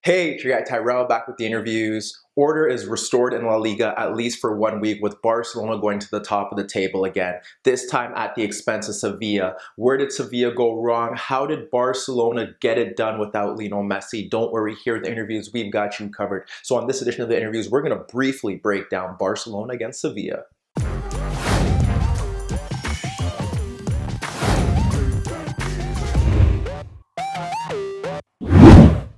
Hey, it's your guy Tyrrell back with the interviews. Order is restored in La Liga at least for 1 week, with Barcelona going to the top of the table again, this time at the expense of Sevilla. Where did Sevilla go wrong? How did Barcelona get it done without Lionel Messi? Don't worry, here at the interviews, we've got you covered. So on this edition of the interviews, we're going to briefly break down Barcelona against Sevilla.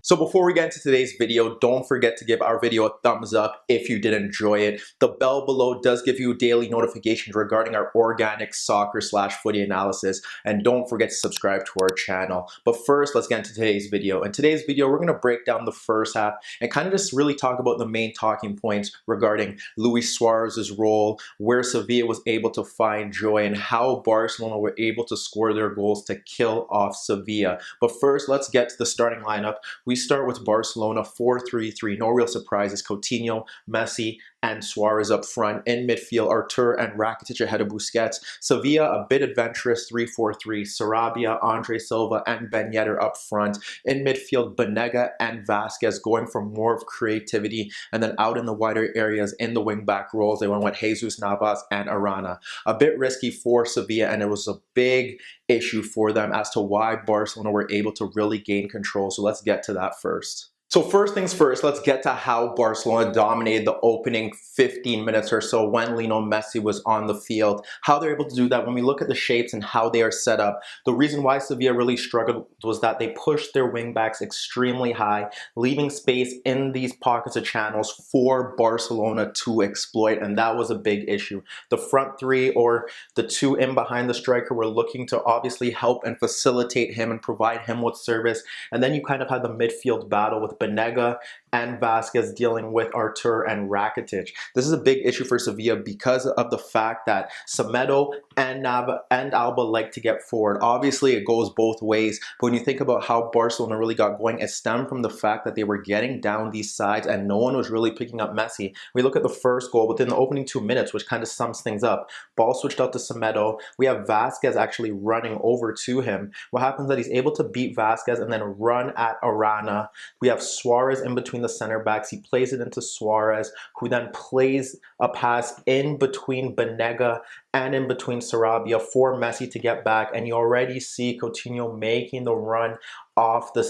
So before we get into today's video, don't forget to give our video a thumbs up if you did enjoy it. The bell below does give you daily notifications regarding our organic soccer/footy analysis. And don't forget to subscribe to our channel. But first, let's get into today's video. In today's video, we're going to break down the first half and kind of just really talk about the main talking points regarding Luis Suarez's role, where Sevilla was able to find joy, and how Barcelona were able to score their goals to kill off Sevilla. But first, let's get to the starting lineup. We start with Barcelona 4-3-3. No real surprises. Coutinho, Messi, and Suarez up front. In midfield, Artur and Rakitic ahead of Busquets. Sevilla, a bit adventurous, 3-4-3. Sarabia, Andre Silva, and Ben Yedder up front. In midfield, Banega and Vasquez going for more of creativity. And then out in the wider areas in the wing-back roles, they went with Jesus Navas and Arana. A bit risky for Sevilla, and it was a big issue for them as to why Barcelona were able to really gain control. So let's get to that first. So first things first, let's get to how Barcelona dominated the opening 15 minutes or so when Lionel Messi was on the field. How they're able to do that, when we look at the shapes and how they are set up, the reason why Sevilla really struggled was that they pushed their wingbacks extremely high, leaving space in these pockets of channels for Barcelona to exploit, and that was a big issue. The front three, or the two in behind the striker, were looking to obviously help and facilitate him and provide him with service, and then you kind of had the midfield battle with Banega and Vasquez dealing with Artur and Rakitic. This is a big issue for Sevilla because of the fact that Semedo and Alba like to get forward. Obviously, it goes both ways, but when you think about how Barcelona really got going, it stemmed from the fact that they were getting down these sides and no one was really picking up Messi. We look at the first goal within the opening 2 minutes, which kind of sums things up. Ball switched out to Semedo. We have Vasquez actually running over to him. What happens is that he's able to beat Vasquez and then run at Arana. We have Suarez in between the center backs. He plays it into Suarez, who then plays a pass in between Banega and in between Sarabia for Messi to get back, and you already see Coutinho making the run off the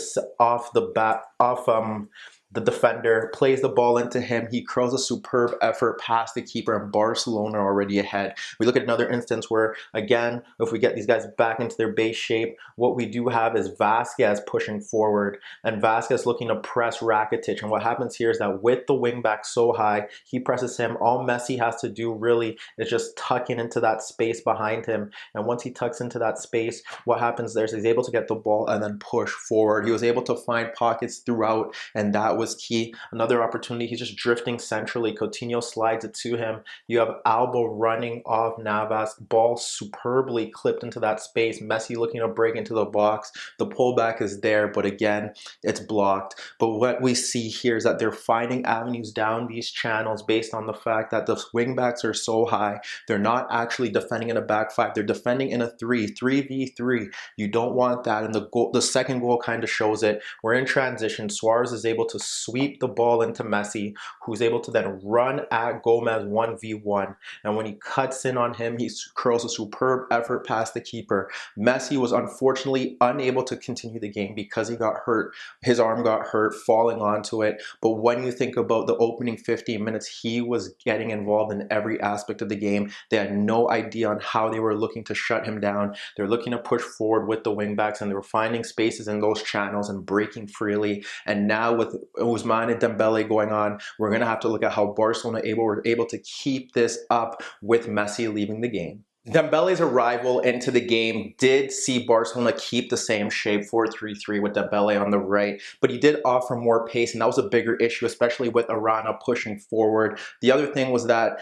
defender, plays the ball into him. He curls a superb effort past the keeper, and Barcelona are already ahead. We look at another instance where, again, if we get these guys back into their base shape, what we do have is Vasquez pushing forward, and Vasquez looking to press Rakitic. And what happens here is that with the wing back so high, he presses him. All Messi has to do really is just tuck into that space behind him. And once he tucks into that space, what happens there is he's able to get the ball and then push forward. He was able to find pockets throughout, and that was key. Another opportunity, he's just drifting centrally. Coutinho slides it to him. You have Alba running off Navas. Ball superbly clipped into that space. Messi looking to break into the box. The pullback is there, but again, it's blocked. But what we see here is that they're finding avenues down these channels based on the fact that the wingbacks are so high. They're not actually defending in a back five. They're defending in a 3v3. You don't want that. And the second goal kind of shows it. We're in transition. Suarez is able to sweep the ball into Messi, who's able to then run at Gomez 1v1. And when he cuts in on him, he curls a superb effort past the keeper. Messi was unfortunately unable to continue the game because he got hurt. His arm got hurt falling onto it. But when you think about the opening 15 minutes, he was getting involved in every aspect of the game. They had no idea on how they were looking to shut him down. They're looking to push forward with the wingbacks, and they were finding spaces in those channels and breaking freely. And now with Ousmane and Dembele going on, we're going to have to look at how Barcelona were able to keep this up with Messi leaving the game. Dembele's arrival into the game did see Barcelona keep the same shape, 4-3-3 with Dembele on the right, but he did offer more pace, and that was a bigger issue, especially with Arana pushing forward. The other thing was that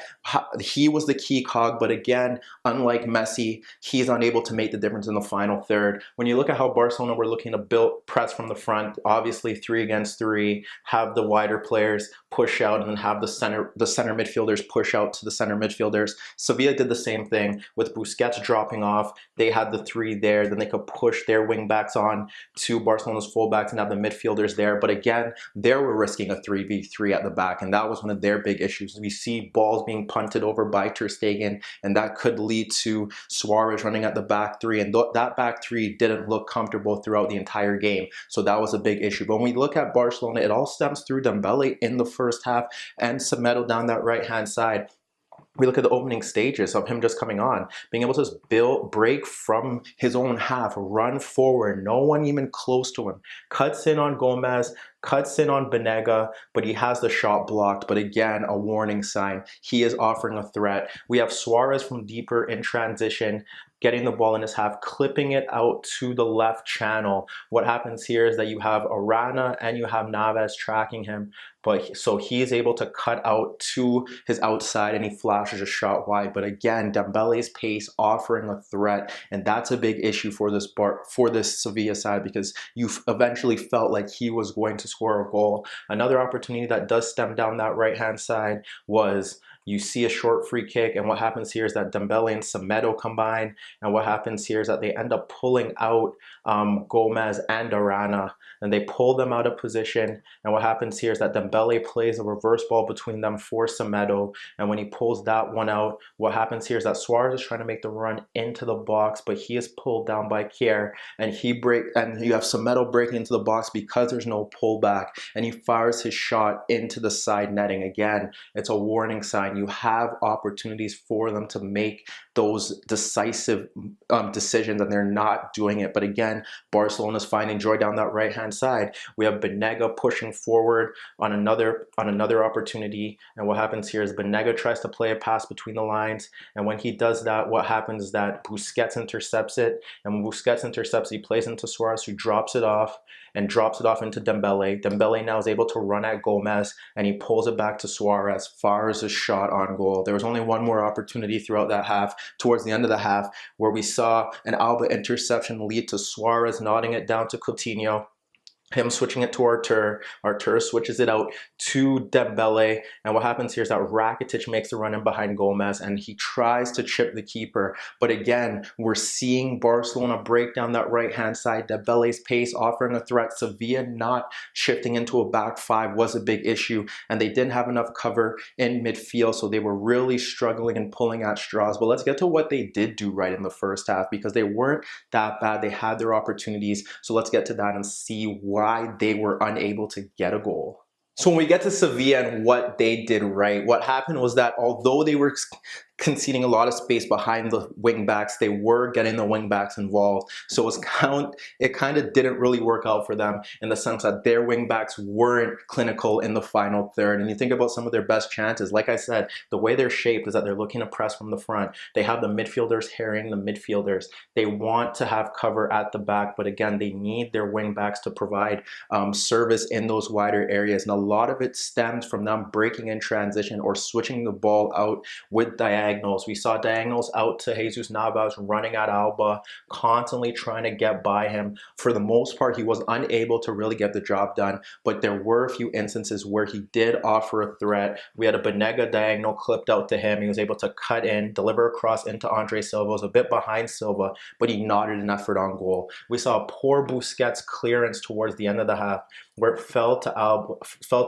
he was the key cog, but again, unlike Messi, he's unable to make the difference in the final third. When you look at how Barcelona were looking to build press from the front, obviously 3 against 3, have the wider players push out and then have the center midfielders push out to the center midfielders. Sevilla did the same thing. with Busquets dropping off, they had the three there. Then they could push their wing backs on to Barcelona's fullbacks and have the midfielders there. But again, they were risking a 3v3 at the back, and that was one of their big issues. We see balls being punted over by Ter Stegen, and that could lead to Suarez running at the back three, and that back three didn't look comfortable throughout the entire game. So that was a big issue. But when we look at Barcelona, it all stems through Dembele in the first half and Semedo down that right-hand side. We look at the opening stages of him just coming on, being able to break from his own half, run forward, no one even close to him, cuts in on Gomez, cuts in on Banega, but he has the shot blocked. But again, a warning sign. He is offering a threat. We have Suarez from deeper in transition, getting the ball in his half, clipping it out to the left channel. What happens here is that you have Arana and you have Navas tracking him, but so he is able to cut out to his outside and he flashes a shot wide. But again, Dembele's pace offering a threat, and that's a big issue for this Sevilla side, because you eventually felt like he was going to score a goal. Another opportunity that does stem down that right-hand side was you see a short free kick, and what happens here is that Dembele and Semedo combine, and what happens here is that they end up pulling out Gomez and Arana, and they pull them out of position, and what happens here is that Dembele plays a reverse ball between them for Semedo, and when he pulls that one out, what happens here is that Suarez is trying to make the run into the box, but he is pulled down by Kier, and you have Semedo breaking into the box because there's no pullback, and he fires his shot into the side netting. Again, it's a warning sign. You have opportunities for them to make those decisive decisions, and they're not doing it. But again, Barcelona's finding joy down that right-hand side. We have Banega pushing forward on another opportunity, and what happens here is Banega tries to play a pass between the lines, and when he does that, what happens is that Busquets intercepts it, and when Busquets intercepts, he plays into Suarez, who drops it off into Dembele. Dembele now is able to run at Gomez, and he pulls it back to Suarez, fires a shot on goal. There was only one more opportunity throughout that half, towards the end of the half, where we saw an Alba interception lead to Suarez nodding it down to Coutinho, him switching it to Artur switches it out to Dembele, and what happens here is that Rakitic makes the run in behind Gomez, and he tries to chip the keeper. But again, we're seeing Barcelona break down that right-hand side. Dembele's pace offering a threat. Sevilla not shifting into a back five was a big issue, and they didn't have enough cover in midfield, so they were really struggling and pulling at straws. But let's get to what they did do right in the first half, because they weren't that bad. They had their opportunities, so let's get to that and see why they were unable to get a goal. So when we get to Sevilla and what they did right, what happened was that although they were conceding a lot of space behind the wing backs, they were getting the wing backs involved. So it kind of didn't really work out for them, in the sense that their wing backs weren't clinical in the final third. And you think about some of their best chances, like I said, the way they're shaped is that they're looking to press from the front. They have the midfielders harrying the midfielders. They want to have cover at the back, but again, they need their wing backs to provide service in those wider areas. And a lot of it stems from them breaking in transition or switching the ball out with diagonals. We saw diagonals out to Jesus Navas running at Alba, constantly trying to get by him. For the most part, he was unable to really get the job done, but there were a few instances where he did offer a threat. We had a Banega diagonal clipped out to him. He was able to cut in, deliver across into Andre Silva. It was a bit behind Silva, but he nodded an effort on goal. We saw a poor Busquets clearance towards the end of the half, where it fell to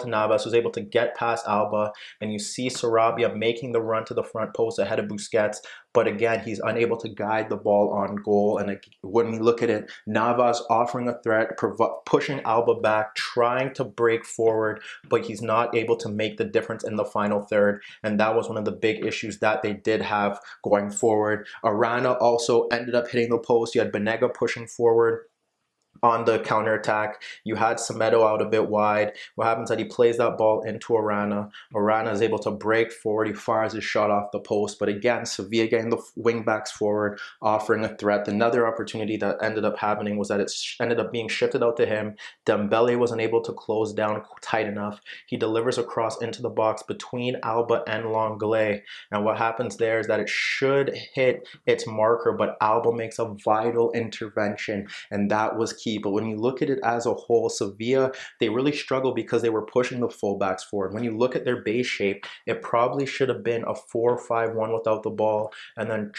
Navas, was able to get past Alba, and you see Sarabia making the run to the front post ahead of Busquets, but again, he's unable to guide the ball on goal. And when we look at it, Navas offering a threat, pushing Alba back, trying to break forward, but he's not able to make the difference in the final third, and that was one of the big issues that they did have going forward. Arana also ended up hitting the post. You had Banega pushing forward on the counterattack. You had Semedo out a bit wide. What happens is that he plays that ball into Arana. Arana is able to break forward. He fires his shot off the post. But again, Sevilla getting the wing backs forward, offering a threat. Another opportunity that ended up happening was that it ended up being shifted out to him. Dembele wasn't able to close down tight enough. He delivers across into the box between Alba and Lenglet. And what happens there is that it should hit its marker, but Alba makes a vital intervention, and that was key. But when you look at it as a whole, Sevilla, they really struggle because they were pushing the fullbacks forward. When you look at their base shape, it probably should have been a 4-5-1 without the ball, and then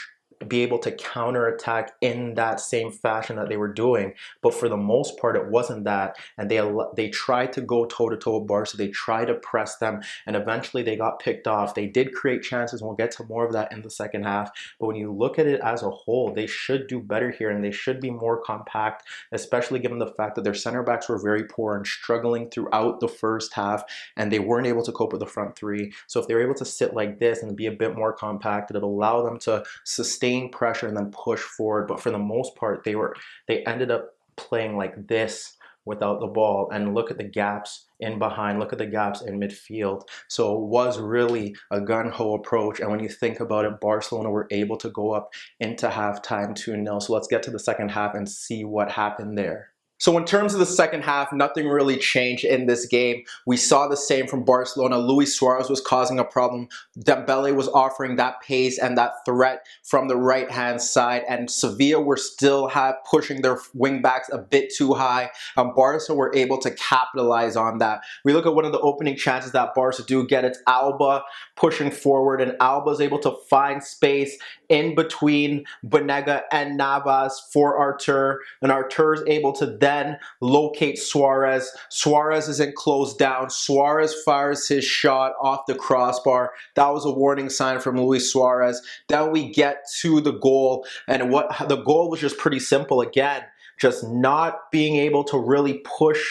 be able to counterattack in that same fashion that they were doing. But for the most part, it wasn't that. And they tried to go toe-to-toe with Barca. They tried to press them, and eventually they got picked off. They did create chances, and we'll get to more of that in the second half. But when you look at it as a whole, they should do better here, and they should be more compact, especially given the fact that their center backs were very poor and struggling throughout the first half, and they weren't able to cope with the front three. So if they're able to sit like this and be a bit more compact, it'll allow them to sustain pressure and then push forward. But for the most part, they ended up playing like this without the ball. And look at the gaps in behind, look at the gaps in midfield. So it was really a gun-ho approach. And when you think about it, Barcelona were able to go up into halftime 2-0. So let's get to the second half and see what happened there. So in terms of the second half, nothing really changed in this game. We saw the same from Barcelona. Luis Suarez was causing a problem. Dembele was offering that pace and that threat from the right-hand side. And Sevilla were still pushing their wing-backs a bit too high. Barca were able to capitalize on that. We look at one of the opening chances that Barca do get. It's Alba pushing forward, and Alba is able to find space in between Banega and Navas for Artur. And Artur is able to then locate Suarez. Suarez isn't closed down. Suarez fires his shot off the crossbar. That was a warning sign from Luis Suarez. Then we get to the goal, and the goal was just pretty simple. Again, just not being able to really push,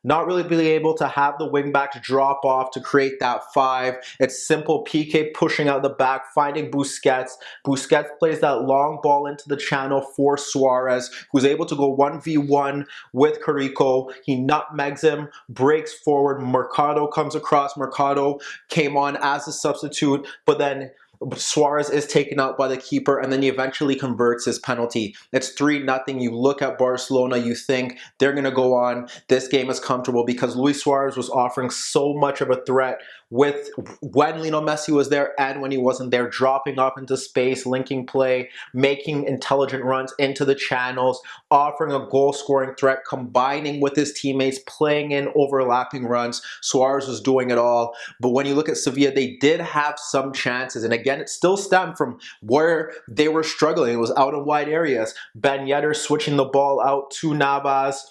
not really being able to have the wingbacks drop off to create that 5. It's simple Piqué pushing out the back, finding Busquets. Busquets plays that long ball into the channel for Suarez, who's able to go 1v1 with Carrico. He nutmegs him, breaks forward. Mercado comes across. Mercado came on as a substitute, but then Suarez is taken out by the keeper, and then he eventually converts his penalty. It's 3-0. You look at Barcelona, you think they're going to go on. This game is comfortable because Luis Suarez was offering so much of a threat when Lionel Messi was there and when he wasn't there, dropping off into space, linking play, making intelligent runs into the channels, offering a goal-scoring threat, combining with his teammates, playing in overlapping runs. Suarez was doing it all. But when you look at Sevilla, they did have some chances, and again, it still stemmed from where they were struggling. It was out in wide areas. Ben Yedder switching the ball out to Navas.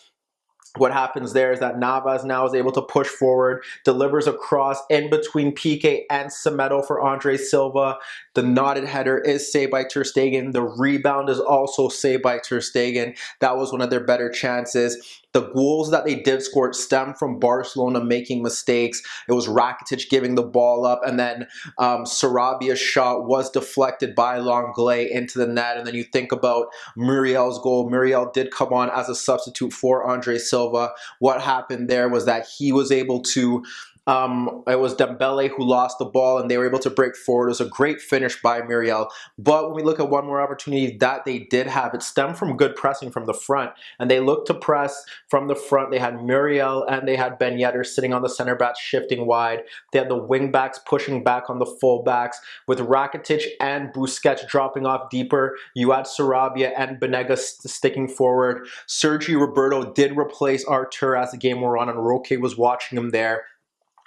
What happens there is that Navas now is able to push forward, delivers a cross in between Piqué and Semedo for Andre Silva. The knotted header is saved by Ter Stegen. The rebound is also saved by Ter Stegen. That was one of their better chances. The goals that they did score stem from Barcelona making mistakes. It was Rakitic giving the ball up, and then Sarabia's shot was deflected by Longley into the net. And then you think about Muriel's goal. Muriel did come on as a substitute for Andre Silva. What happened there was that he was able to it was Dembele who lost the ball, and they were able to break forward. It was a great finish by Muriel. But when we look at one more opportunity that they did have, it stemmed from good pressing from the front. And they looked to press from the front. They had Muriel and they had Ben Yedder sitting on the center backs, shifting wide. They had the wing backs pushing back on the full backs. With Rakitic and Busquets dropping off deeper, you had Sarabia and Banega sticking forward. Sergi Roberto did replace Artur as the game wore on, and Roque was watching him there.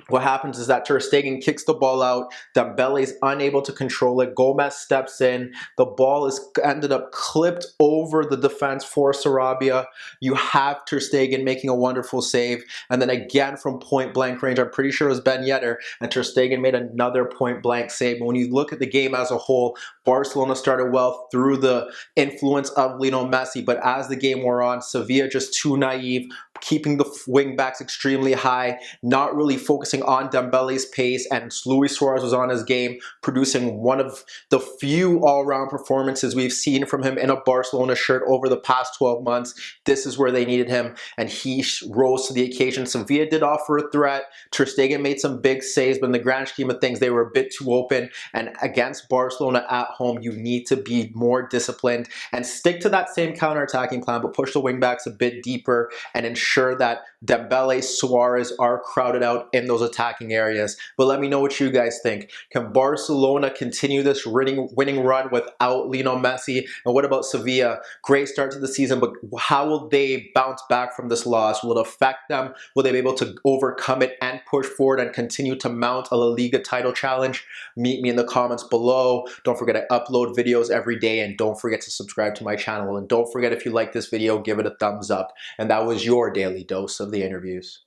What happens is that Ter Stegen kicks the ball out. Dembele is unable to control it. Gomez steps in. The ball is ended up clipped over the defense for Sarabia. You have Ter Stegen making a wonderful save. And then again from point-blank range, I'm pretty sure it was Ben Yedder, and Ter Stegen made another point-blank save. But when you look at the game as a whole, Barcelona started well through the influence of Lionel Messi. But as the game wore on, Sevilla just too naive, keeping the wing backs extremely high, not really focusing on Dembele's pace, and Luis Suarez was on his game, producing one of the few all-round performances we've seen from him in a Barcelona shirt over the past 12 months. This is where they needed him, and he rose to the occasion. Sevilla did offer a threat. Ter Stegen made some big saves, but in the grand scheme of things, they were a bit too open, and against Barcelona at home, you need to be more disciplined and stick to that same counter-attacking plan, but push the wing backs a bit deeper and ensure ensure that Dembele, Suarez are crowded out in those attacking areas. But let me know what you guys think. Can Barcelona continue this winning run without Lionel Messi? And what about Sevilla? Great start to the season, but how will they bounce back from this loss? Will it affect them? Will they be able to overcome it and push forward and continue to mount a La Liga title challenge? Meet me in the comments below. Don't forget I upload videos every day, and don't forget to subscribe to my channel. And don't forget, if you like this video, give it a thumbs up. And that was your daily dose of the interviews.